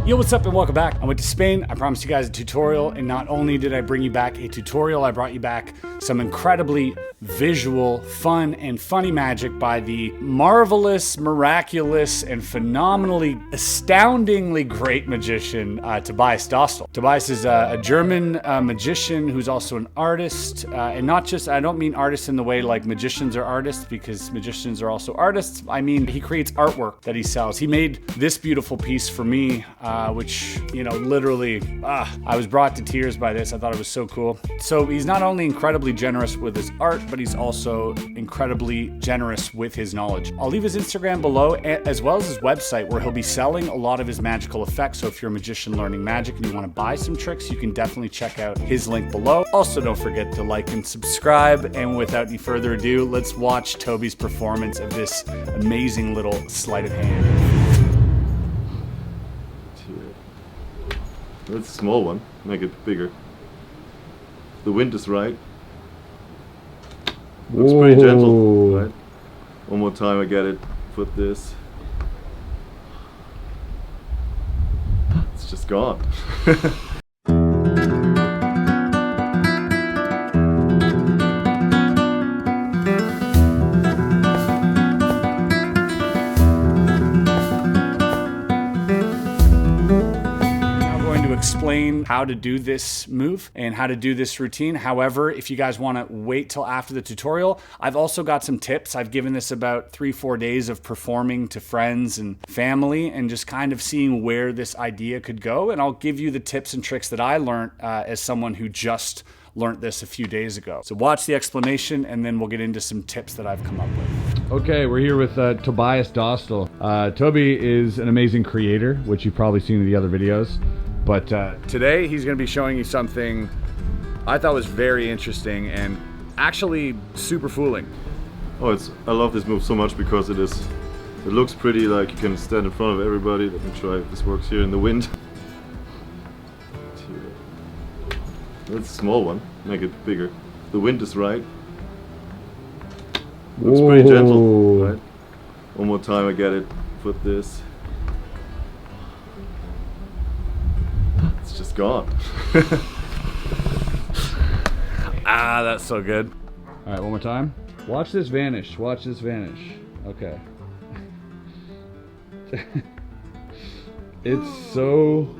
Yo, what's up and welcome back. I went to Spain. I promised you guys a tutorial, and not only did I bring you back a tutorial, I brought you back some incredibly visual, fun, and funny magic by the marvelous, miraculous, and phenomenally, astoundingly great magician, Tobias Dostal. Tobias is a German magician who's also an artist, and not just, I don't mean artists in the way like magicians are artists, because magicians are also artists. I mean, he creates artwork that he sells. He made this beautiful piece for me, which, you know, literally, I was brought to tears by this. I thought it was so cool. So he's not only incredibly generous with his art, but he's also incredibly generous with his knowledge. I'll leave his Instagram below, as well as his website, where he'll be selling a lot of his magical effects. So if you're a magician learning magic and you want to buy some tricks, you can definitely check out his link below. Also, don't forget to like and subscribe. And without any further ado, let's watch Toby's performance of this amazing little sleight of hand. That's a small one, make it bigger. The wind is right. Looks pretty gentle, right? One more time I get it, put this. It's just gone. Explain how to do this move and how to do this routine. However, if you guys want to wait till after the tutorial, I've also got some tips. I've given this about 3-4 days of performing to friends and family and just kind of seeing where this idea could go. And I'll give you the tips and tricks that I learned as someone who just learned this a few days ago. So watch the explanation and then we'll get into some tips that I've come up with. Okay, we're here with Tobias Dostal. Toby is an amazing creator, which you've probably seen in the other videos. But today he's going to be showing you something I thought was very interesting and actually super fooling. Oh, I love this move so much because it looks pretty, like you can stand in front of everybody. Let me try if this works here in the wind. That's a small one, make it bigger. The wind is right. Looks pretty gentle, right? One more time I get it, put this. Just gone. That's so good. All right, one more time. Watch this vanish. Watch this vanish. Okay. It's so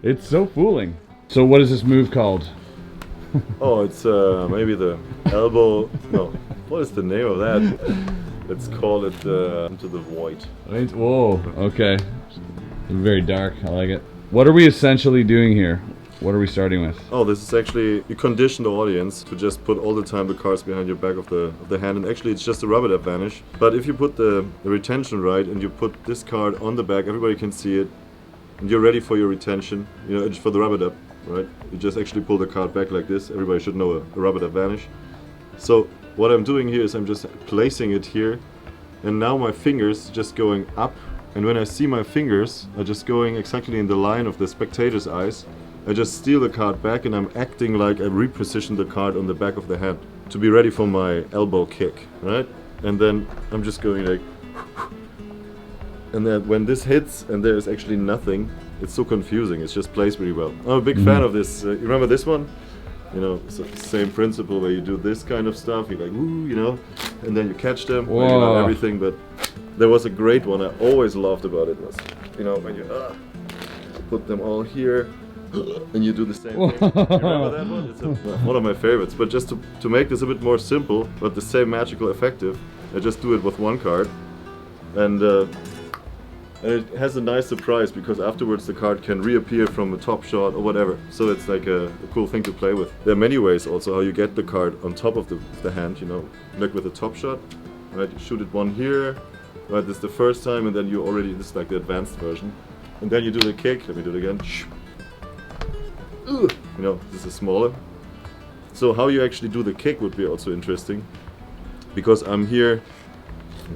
it's so fooling. So what is this move called? Oh, it's maybe the elbow. No, what is the name of that? Let's call it into the void. Whoa. Okay. Very dark, I like it. What are we essentially doing here? What are we starting with? Oh, this is actually, you condition the audience to just put all the time the cards behind your back of the hand, and actually it's just a rubber dub vanish. But if you put the retention right and you put this card on the back, everybody can see it, and you're ready for your retention, you know, for the rubber dub, right? You just actually pull the card back like this. Everybody should know a rubber dub vanish. So what I'm doing here is I'm just placing it here, and now my fingers just going up. And when I see my fingers are just going exactly in the line of the spectator's eyes, I just steal the card back and I'm acting like I reposition the card on the back of the hand to be ready for my elbow kick, right? And then I'm just going like, and then when this hits and there's actually nothing, it's so confusing. It's just plays really well. I'm a big fan of this. You remember this one? You know, it's the same principle where you do this kind of stuff. You're like, woo, you know, and then you catch them. You know, everything, but. There was a great one I always loved about it was, you know, when you put them all here and you do the same thing. You remember that one? It's one of my favorites. But just to make this a bit more simple, but the same magical effective, I just do it with one card. And it has a nice surprise because afterwards the card can reappear from a top shot or whatever. So it's like a cool thing to play with. There are many ways also how you get the card on top of the hand, you know, like with a top shot. Right, you shoot it one here. Right, this is the first time, and then you already, this is like the advanced version. And then you do the kick, let me do it again. You know, this is smaller. So how you actually do the kick would be also interesting. Because I'm here,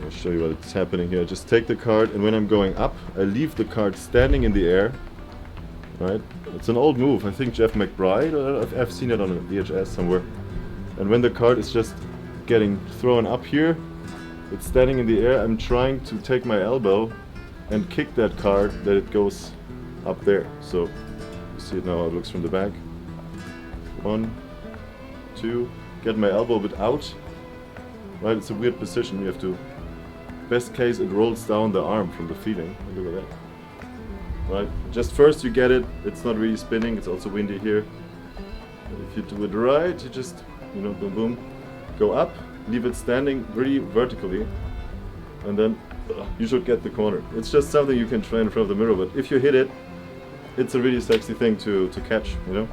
I'll show you what's happening here. Just take the card, and when I'm going up, I leave the card standing in the air. Right? It's an old move, I think Jeff McBride, or I've seen it on a VHS somewhere. And when the card is just getting thrown up here, it's standing in the air, I'm trying to take my elbow and kick that card that it goes up there. So you see it now how it looks from the back. 1, 2, get my elbow a bit out. Right, it's a weird position. You have to, best case it rolls down the arm from the feeling. Look at that. Right, just first you get it, it's not really spinning, it's also windy here. And if you do it right, you just, you know, boom boom, go up, leave it standing really vertically, and then you should get the corner. It's just something you can try in front of the mirror, but if you hit it, it's a really sexy thing to catch, you know?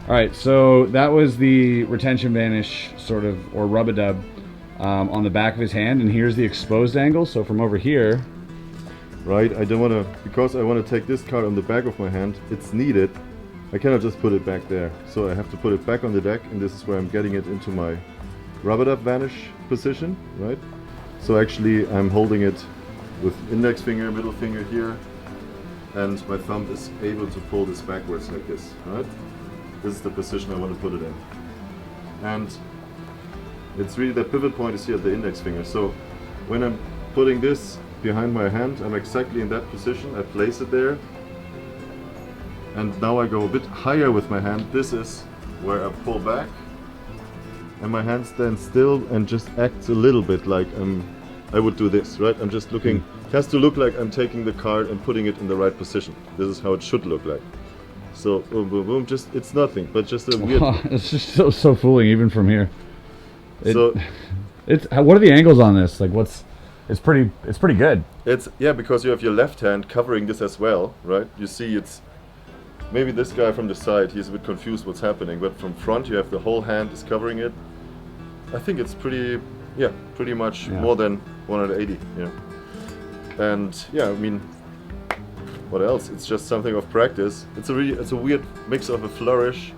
All right, so that was the retention vanish sort of, or rub-a-dub on the back of his hand, and here's the exposed angle. So from over here, right, I don't want to, because I want to take this card on the back of my hand, it's needed. I cannot just put it back there. So I have to put it back on the deck, and this is where I'm getting it into my rub-a-dub vanish position, right? So actually I'm holding it with index finger, middle finger here, and my thumb is able to pull this backwards like this, right? This is the position I want to put it in. And it's really, the pivot point is here at the index finger. So when I'm putting this behind my hand, I'm exactly in that position. I place it there. And now I go a bit higher with my hand. This is where I pull back. And my hand stands still and just acts a little bit like I would do this, right? I'm just looking, it has to look like I'm taking the card and putting it in the right position. This is how it should look like. So boom, boom, boom, just, it's nothing, but just a weird... It's just so fooling even from here. So it's, what are the angles on this? Like it's pretty good. It's, yeah, because you have your left hand covering this as well, right? You see it's, maybe this guy from the side, he's a bit confused what's happening, but from front you have the whole hand is covering it. I think it's pretty, yeah, pretty much more than 180, you know. And yeah, I mean, what else? It's just something of practice. It's a weird mix of a flourish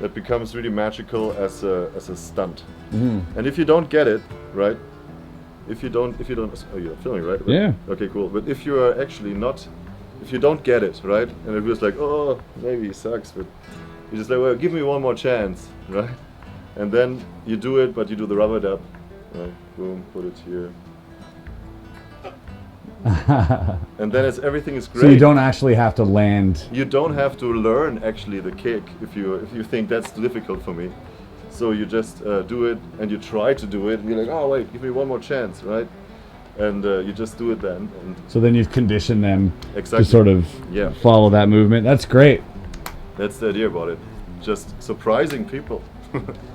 that becomes really magical as a stunt. Mm-hmm. And if you don't get it, right? If you don't, oh, you're filming, right? Yeah. Okay, cool. But if you are actually not, if you don't get it, right? And it feels like, oh, maybe it sucks, but you're just like, well, give me one more chance, right? And then you do it, but you do the rub-a-dub, right? Boom, put it here. And then everything is great. So you don't actually have to land. You don't have to learn actually the kick if you think that's difficult for me. So you just do it, and you try to do it, and you're like, oh wait, give me one more chance, right? And you just do it then. And so then you've conditioned them exactly. to sort of follow that movement. That's great. That's the idea about it. Just surprising people.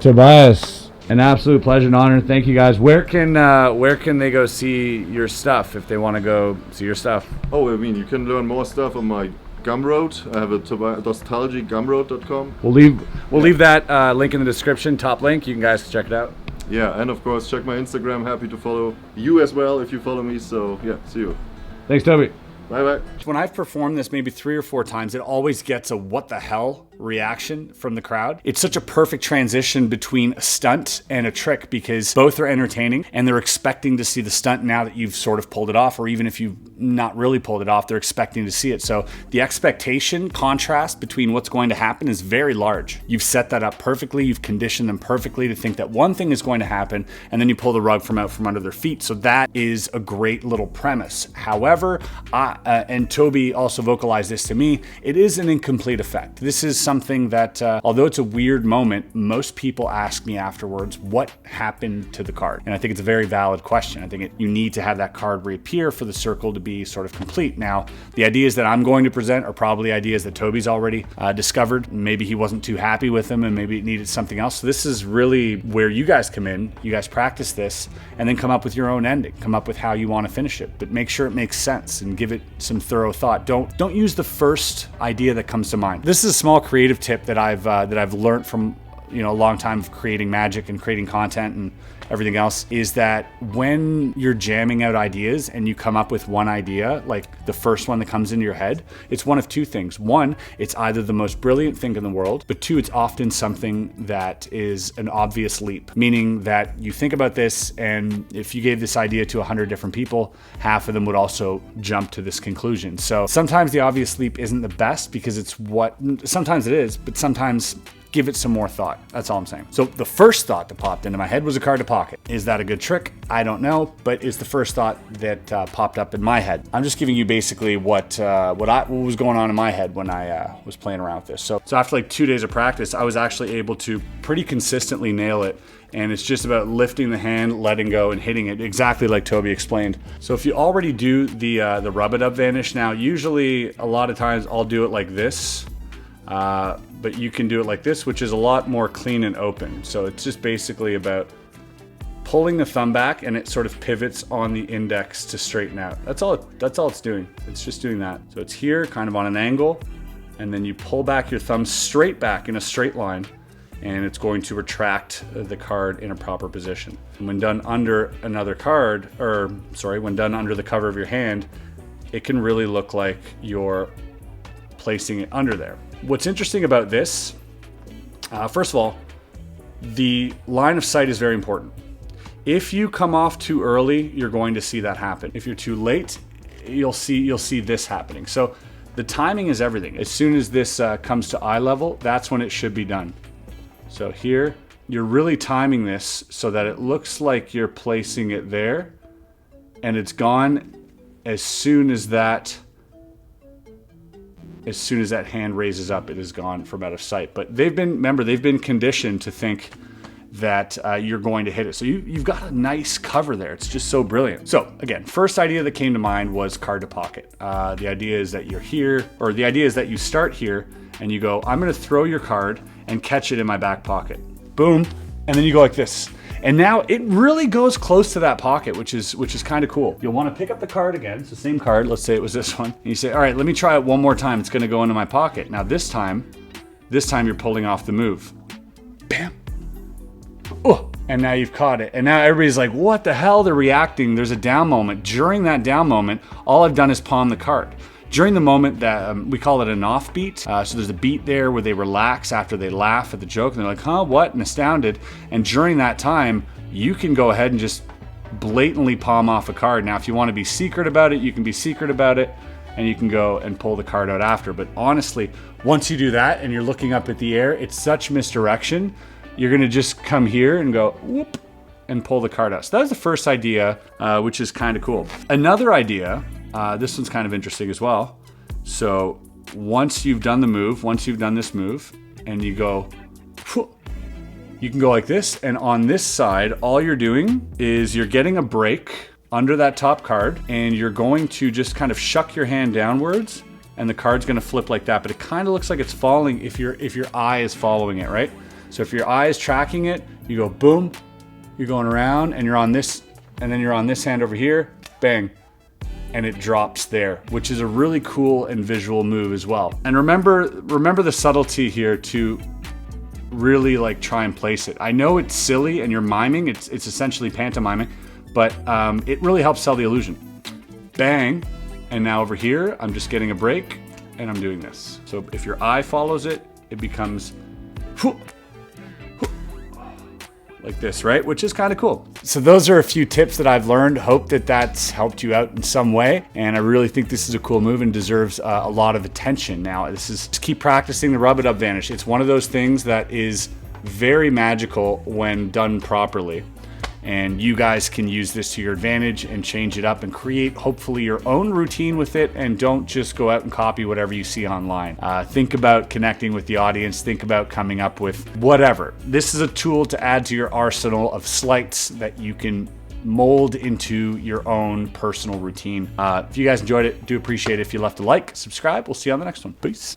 Tobias, an absolute pleasure and honor. Thank you guys. Where can they go see your stuff if they want to go see your stuff? Oh, I mean, you can learn more stuff on my Gumroad. I have a Dostalgygumroad.com. We'll leave that link in the description, top link. You guys check it out. Yeah, and of course check my Instagram. Happy to follow you as well if you follow me. So yeah, see you. Thanks, Toby. Bye bye. When I've performed this maybe 3 or 4 times, it always gets a what the hell reaction from the crowd. It's such a perfect transition between a stunt and a trick because both are entertaining and they're expecting to see the stunt now that you've sort of pulled it off, or even if you've not really pulled it off, they're expecting to see it. So the expectation contrast between what's going to happen is very large. You've set that up perfectly. You've conditioned them perfectly to think that one thing is going to happen, and then you pull the rug from out from under their feet. So that is a great little premise. However, and Toby also vocalized this to me, it is an incomplete effect. This is something that, although it's a weird moment, most people ask me afterwards, what happened to the card? And I think it's a very valid question. I think you need to have that card reappear for the circle to be sort of complete. Now, the ideas that I'm going to present are probably ideas that Toby's already discovered. Maybe he wasn't too happy with them and maybe it needed something else. So this is really where you guys come in. You guys practice this and then come up with your own ending. Come up with how you want to finish it, but make sure it makes sense and give it some thorough thought. Don't use the first idea that comes to mind. This is a small creative tip that I've learned from a long time of creating magic and creating content and everything else, is that when you're jamming out ideas and you come up with one idea, like the first one that comes into your head, it's one of two things. One, it's either the most brilliant thing in the world, but two, it's often something that is an obvious leap, meaning that you think about this, and if you gave this idea to 100 different people, half of them would also jump to this conclusion. So sometimes the obvious leap isn't the best because it's sometimes it is, but sometimes give it some more thought. That's all I'm saying. So the first thought that popped into my head was a card to pocket. Is that a good trick? I don't know, but it's the first thought that popped up in my head. I'm just giving you basically what was going on in my head when I was playing around with this. So after like 2 days of practice, I was actually able to pretty consistently nail it. And it's just about lifting the hand, letting go, and hitting it exactly like Toby explained. So if you already do the rub-it-up vanish, now usually a lot of times I'll do it like this. But you can do it like this, which is a lot more clean and open. So it's just basically about pulling the thumb back, and it sort of pivots on the index to straighten out. That's all it's doing. It's just doing that. So it's here, kind of on an angle, and then you pull back your thumb straight back in a straight line, and it's going to retract the card in a proper position. And when done under another card, when done under the cover of your hand, it can really look like you're placing it under there. What's interesting about this, first of all, the line of sight is very important. If you come off too early, you're going to see that happen. If you're too late, you'll see this happening. So the timing is everything. As soon as this comes to eye level, that's when it should be done. So here, you're really timing this so that it looks like you're placing it there, and it's gone as soon as that hand raises up, it is gone from out of sight. But they've been conditioned to think that you're going to hit it. So you've got a nice cover there. It's just so brilliant. So again, first idea that came to mind was card to pocket. The idea is that you're here, or the idea is that you start here and you go, I'm gonna throw your card and catch it in my back pocket. Boom, and then you go like this. And now it really goes close to that pocket, which is kind of cool. You'll want to pick up the card again. It's the same card. Let's say it was this one. And you say, all right, let me try it one more time. It's going to go into my pocket. Now this time you're pulling off the move. Bam. Oh, and now you've caught it. And now everybody's like, what the hell? They're reacting. There's a down moment. During that down moment, all I've done is palm the card. During the moment that we call it an off beat, so there's a beat there where they relax after they laugh at the joke, and they're like, huh, what? And astounded. And during that time, you can go ahead and just blatantly palm off a card. Now, if you want to be secret about it, you can be secret about it, and you can go and pull the card out after. But honestly, once you do that and you're looking up at the air, it's such misdirection. You're gonna just come here and go, whoop, and pull the card out. So that was the first idea, which is kind of cool. Another idea, this one's kind of interesting as well. So once you've done the move, once you've done this move, and you go, you can go like this, and on this side, all you're doing is you're getting a break under that top card, and you're going to just kind of shuck your hand downwards, and the card's gonna flip like that, but it kind of looks like it's falling if your eye is following it, right? So if your eye is tracking it, you go boom, you're going around, and you're on this, and then you're on this hand over here, bang, and it drops there, which is a really cool and visual move as well. And remember the subtlety here to really like try and place it. I know it's silly and you're miming, it's essentially pantomiming, but it really helps sell the illusion. Bang, and now over here, I'm just getting a break and I'm doing this. So if your eye follows it, it becomes like this, right? Which is kind of cool. So those are a few tips that I've learned. Hope that that's helped you out in some way. And I really think this is a cool move and deserves a lot of attention. Now, just keep practicing the rub-it-up vanish. It's one of those things that is very magical when done properly. And you guys can use this to your advantage and change it up and create hopefully your own routine with it, and don't just go out and copy whatever you see online. Think about connecting with the audience, think about coming up with whatever. This is a tool to add to your arsenal of sleights that you can mold into your own personal routine. If you guys enjoyed it, do appreciate it if you left a like, subscribe. We'll see you on the next one. Peace.